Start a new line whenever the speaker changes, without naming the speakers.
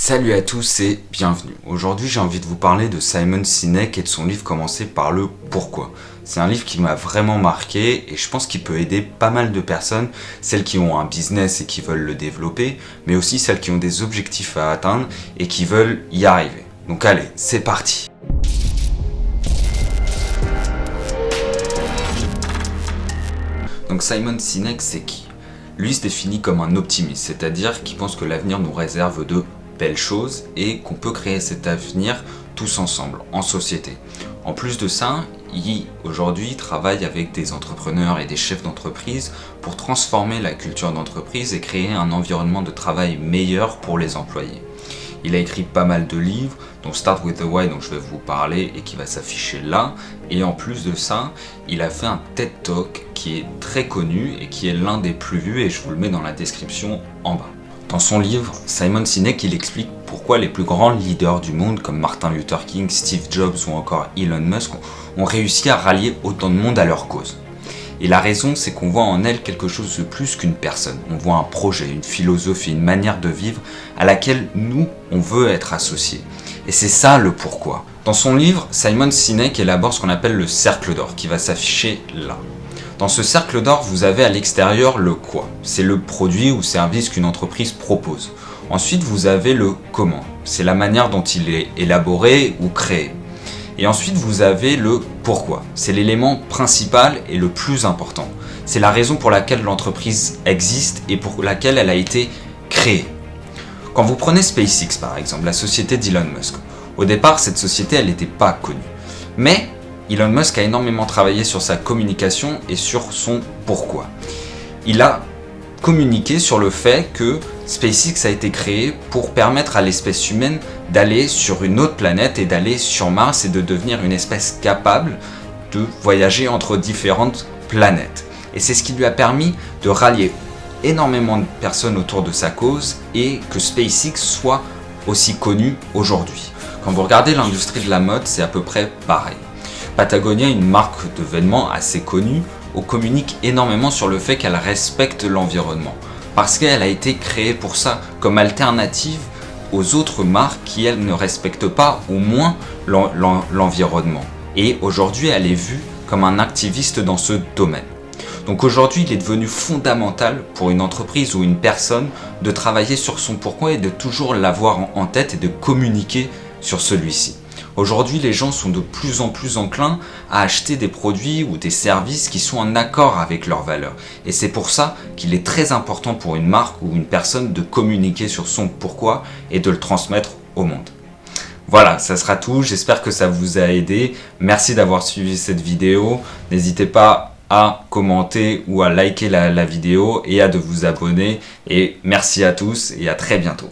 Salut à tous et bienvenue. Aujourd'hui j'ai envie de vous parler de Simon Sinek et de son livre Commencer par le pourquoi. C'est un livre qui m'a vraiment marqué et je pense qu'il peut aider pas mal de personnes, celles qui ont un business et qui veulent le développer, mais aussi celles qui ont des objectifs à atteindre et qui veulent y arriver. Donc allez, c'est parti. Donc Simon Sinek, c'est qui ? Lui se définit comme un optimiste, c'est-à-dire qu'il pense que l'avenir nous réserve de belles choses et qu'on peut créer cet avenir tous ensemble, en société. En plus de ça, il aujourd'hui travaille avec des entrepreneurs et des chefs d'entreprise pour transformer la culture d'entreprise et créer un environnement de travail meilleur pour les employés. Il a écrit pas mal de livres, dont Start with the Why dont je vais vous parler et qui va s'afficher là. Et en plus de ça, il a fait un TED Talk qui est très connu et qui est l'un des plus vus et je vous le mets dans la description en bas. Dans son livre, Simon Sinek il explique pourquoi les plus grands leaders du monde comme Martin Luther King, Steve Jobs ou encore Elon Musk ont réussi à rallier autant de monde à leur cause. Et la raison, c'est qu'on voit en elle quelque chose de plus qu'une personne. On voit un projet, une philosophie, une manière de vivre à laquelle nous, on veut être associés. Et c'est ça le pourquoi. Dans son livre, Simon Sinek élabore ce qu'on appelle le cercle d'or, qui va s'afficher là. Dans ce cercle d'or, vous avez à l'extérieur le quoi. C'est le produit ou service qu'une entreprise propose. Ensuite, vous avez le comment. C'est la manière dont il est élaboré ou créé. Et ensuite, vous avez le pourquoi. C'est l'élément principal et le plus important. C'est la raison pour laquelle l'entreprise existe et pour laquelle elle a été créée. Quand vous prenez SpaceX par exemple, la société d'Elon Musk, au départ, cette société, elle n'était pas connue. Mais Elon Musk a énormément travaillé sur sa communication et sur son pourquoi. Il a communiqué sur le fait que SpaceX a été créé pour permettre à l'espèce humaine d'aller sur une autre planète et d'aller sur Mars et de devenir une espèce capable de voyager entre différentes planètes. Et c'est ce qui lui a permis de rallier énormément de personnes autour de sa cause et que SpaceX soit aussi connu aujourd'hui. Quand vous regardez l'industrie de la mode, c'est à peu près pareil. Patagonia, une marque de vêtements assez connue, communique énormément sur le fait qu'elle respecte l'environnement. Parce qu'elle a été créée pour ça, comme alternative aux autres marques qui, elles, ne respectent pas au moins l'environnement. Et aujourd'hui, elle est vue comme un activiste dans ce domaine. Donc aujourd'hui, il est devenu fondamental pour une entreprise ou une personne de travailler sur son pourquoi et de toujours l'avoir en tête et de communiquer sur celui-ci. Aujourd'hui, les gens sont de plus en plus enclins à acheter des produits ou des services qui sont en accord avec leurs valeurs. Et c'est pour ça qu'il est très important pour une marque ou une personne de communiquer sur son pourquoi et de le transmettre au monde. Voilà, ça sera tout. J'espère que ça vous a aidé. Merci d'avoir suivi cette vidéo. N'hésitez pas à commenter ou à liker la vidéo et à de vous abonner. Et merci à tous et à très bientôt.